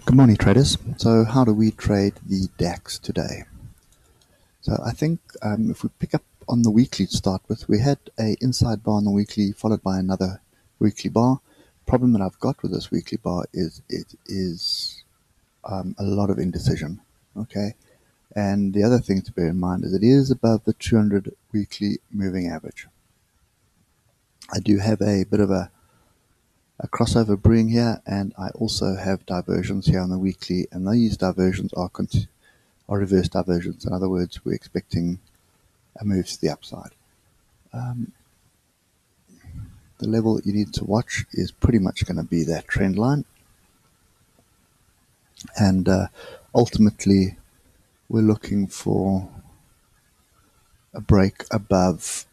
Good morning, traders. So how do we trade the DAX today? So I think if we pick up on the weekly to start with, we had a inside bar on the weekly followed by another weekly bar. Problem that I've got with this weekly bar is it is a lot of indecision. Okay, and the other thing to bear in mind is it is above the 200 weekly moving average. I do have a bit of a crossover brewing here, and I also have diversions here on the weekly, and these diversions are reverse diversions. In other words, we're expecting a move to the upside. Um, the level that you need to watch is pretty much going to be that trend line, and ultimately we're looking for a break above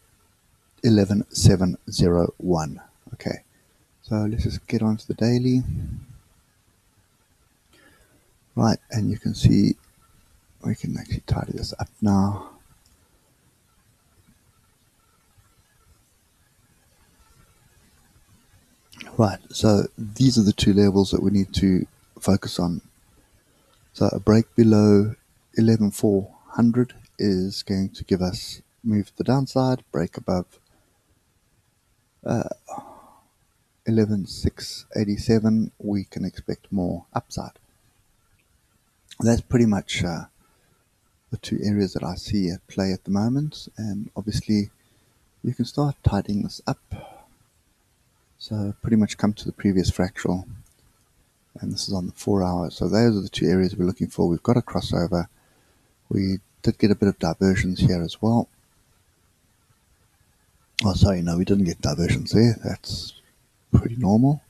11701. Okay, so let's just get onto the daily. Right, and you can see we can actually tidy this up now. Right, so these are the two levels that we need to focus on. So a break below 11,400 is going to give us move to the downside. Break above 11,687, we can expect more upside. That's pretty much the two areas that I see at play at the moment, and obviously you can start tidying this up. So pretty much come to the previous fractal, and this is on the 4 hours. So those are the two areas we're looking for. We've got a crossover. We did get a bit of diversions here as well. Oh, sorry, no, we didn't get diversions there. That's pretty normal.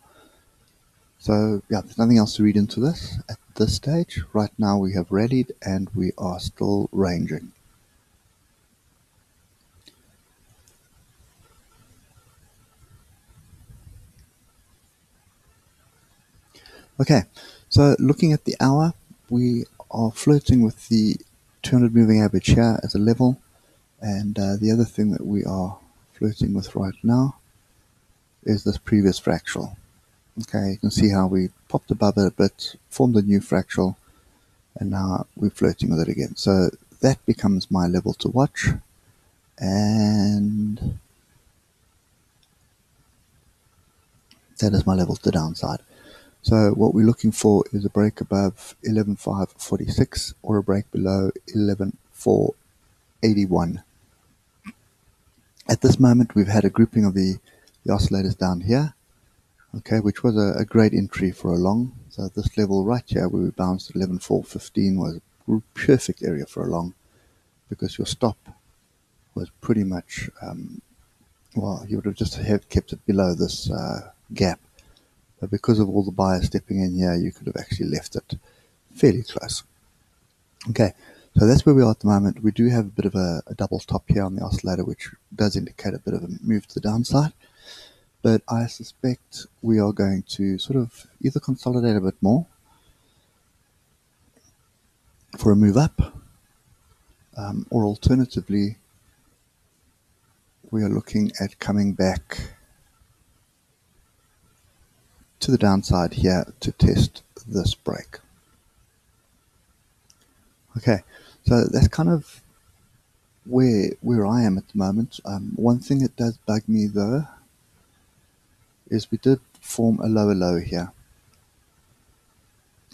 So, yeah, there's nothing else to read into this at this stage. Right now we have rallied and we are still ranging. Okay, so looking at the hour, we are flirting with the 200 moving average here as a level. And the other thing that we are flirting with right now is this previous fractal. Okay, you can see how we popped above it a bit, formed a new fractal, and now we're flirting with it again. So that becomes my level to watch, and that is my level to downside. So what we're looking for is a break above 11,546 or a break below 11,481. At this moment, we've had a grouping of the oscillators down here, okay, which was a great entry for a long. So this level right here where we bounced at 11,415 was a perfect area for a long, because your stop was pretty much, well, you would have just have kept it below this gap. But because of all the buyers stepping in here, you could have actually left it fairly close. Okay, so that's where we are at the moment. We do have a bit of a double top here on the oscillator, which does indicate a bit of a move to the downside. But I suspect we are going to sort of either consolidate a bit more for a move up, or alternatively, we are looking at coming back to the downside here to test this break. Okay, so that's kind of where I am at the moment. One thing that does bug me though is we did form a lower low here.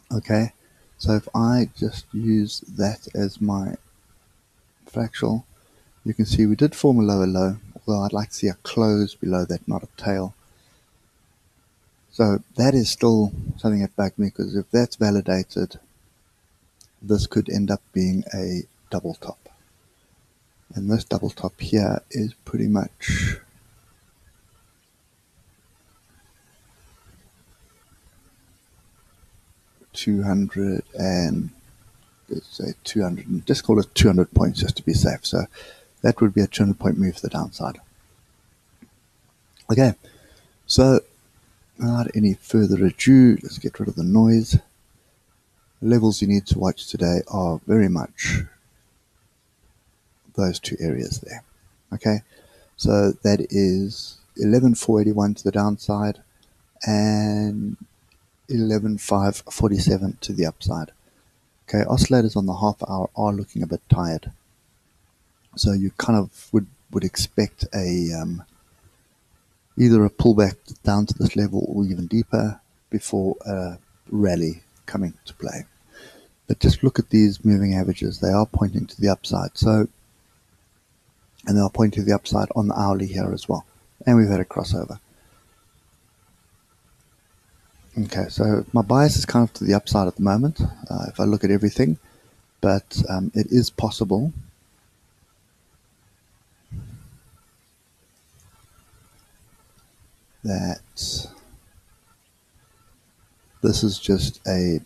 Okay, so if I just use that as my fractal, you can see we did form a lower low, although I'd like to see a close below that, not a tail. So that is still something that bugged me, because if that's validated, this could end up being a double top. And this double top here is pretty much $200 and let's say 200, just call it 200 points just to be safe. So that would be a 200-point move to the downside. Okay, so without any further ado, let's get rid of the noise. The levels you need to watch today are very much those two areas there. Okay, so that is 11,481 to the downside and 11,547 to the upside. Okay, oscillators on the half hour are looking a bit tired. So you kind of would expect either a pullback down to this level or even deeper before a rally coming to play. But just look at these moving averages. They are pointing to the upside. And they are pointing to the upside on the hourly here as well. And we've had a crossover. Okay, so my bias is kind of to the upside at the moment, if I look at everything. But it is possible that this is just a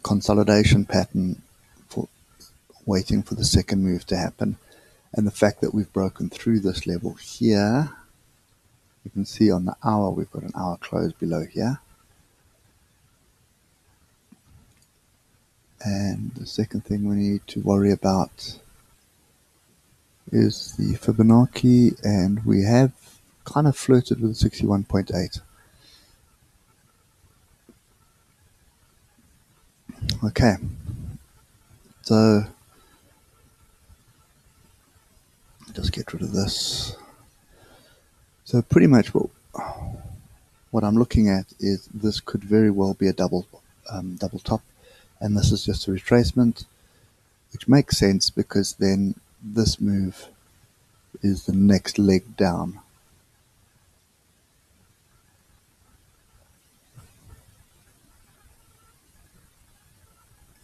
consolidation pattern for waiting for the second move to happen. And the fact that we've broken through this level here, you can see on the hour, we've got an hour close below here. And the second thing we need to worry about is the Fibonacci, and we have kind of flirted with 61.8. Okay, so just get rid of this. So pretty much what I'm looking at is this could very well be a double top, and this is just a retracement, which makes sense because then this move is the next leg down.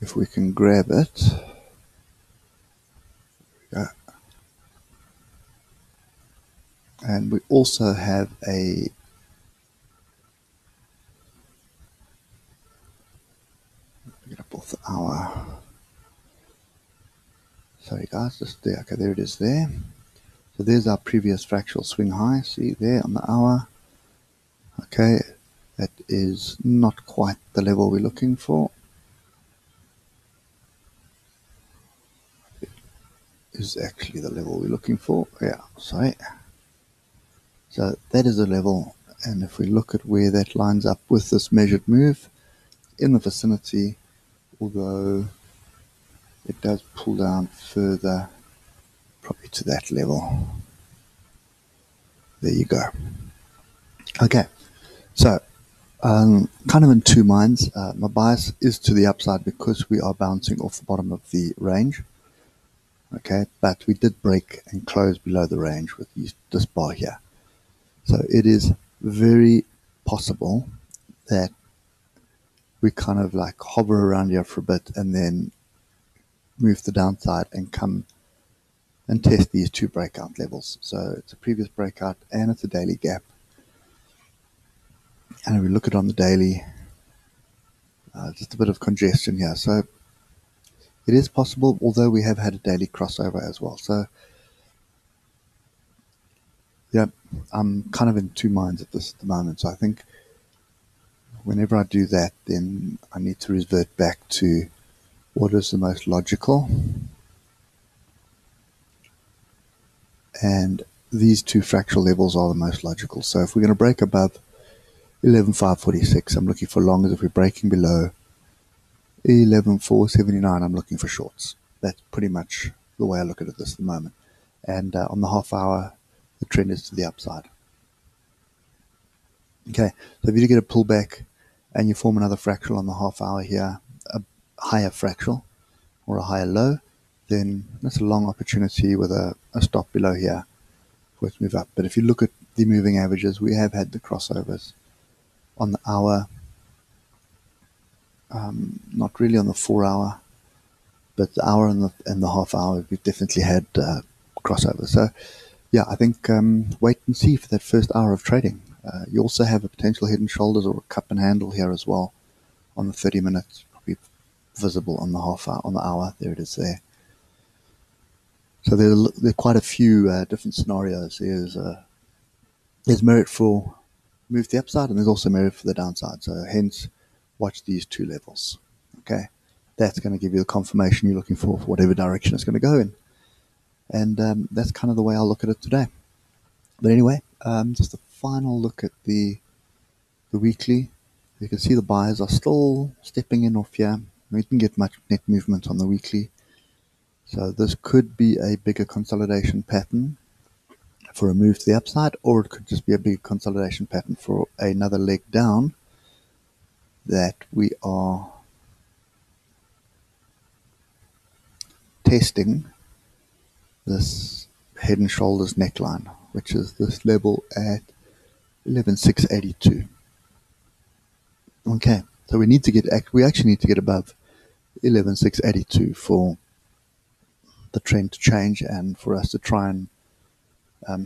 If we can grab it, and we also have a get up off the hour. Sorry guys, just there. Okay, there it is there. So there's our previous fractional swing high. See there on the hour. Okay, that is not quite the level we're looking for. It is actually the level we're looking for. Yeah, sorry. So that is the level, and if we look at where that lines up with this measured move, in the vicinity, although it does pull down further, probably to that level. There you go. Okay, so kind of in two minds. My bias is to the upside because we are bouncing off the bottom of the range. Okay, but we did break and close below the range with this bar here. So it is very possible that we kind of like hover around here for a bit and then move to the downside and come and test these two breakout levels. So it's a previous breakout and it's a daily gap. And if we look at it on the daily, just a bit of congestion here. So it is possible, although we have had a daily crossover as well. So yeah, I'm kind of in two minds at the moment. So I think whenever I do that, then I need to revert back to what is the most logical. And these two fractional levels are the most logical. So if we're going to break above 11,546, I'm looking for longs. If we're breaking below 11,479, I'm looking for shorts. That's pretty much the way I look at it at the moment. And on the half hour, the trend is to the upside. Okay, so if you do get a pullback and you form another fractional on the half hour here, a higher fractional or a higher low, then that's a long opportunity with a stop below here for it to move up. But if you look at the moving averages, we have had the crossovers on the hour, not really on the 4 hour, but the hour and the half hour, we've definitely had crossovers. So yeah, I think wait and see for that first hour of trading. You also have a potential head and shoulders or a cup and handle here as well on the 30 minutes, probably visible on the half hour, on the hour. There it is there. So there are quite a few different scenarios. There's merit for move to the upside, and there's also merit for the downside. So hence, watch these two levels. Okay, that's going to give you the confirmation you're looking for whatever direction it's going to go in. And that's kind of the way I'll look at it today. But anyway, just a final look at the weekly. You can see the buyers are still stepping in off here. We didn't get much net movement on the weekly. So this could be a bigger consolidation pattern for a move to the upside, or it could just be a big consolidation pattern for another leg down that we are testing this head and shoulders neckline, which is this level at 11,682. Okay, so we actually need to get above 11,682 for the trend to change and for us to try and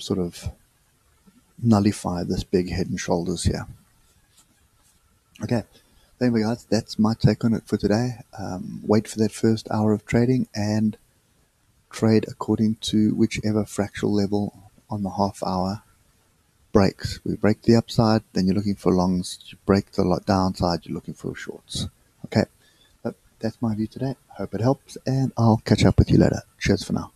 sort of nullify this big head and shoulders here. Okay, anyway guys, that's my take on it for today. Wait for that first hour of trading and trade according to whichever fractional level on the half hour breaks. We break the upside, then you're looking for longs. You break the downside, you're looking for shorts. Okay, that's my view today. Hope it helps, and I'll catch up with you later. Cheers for now.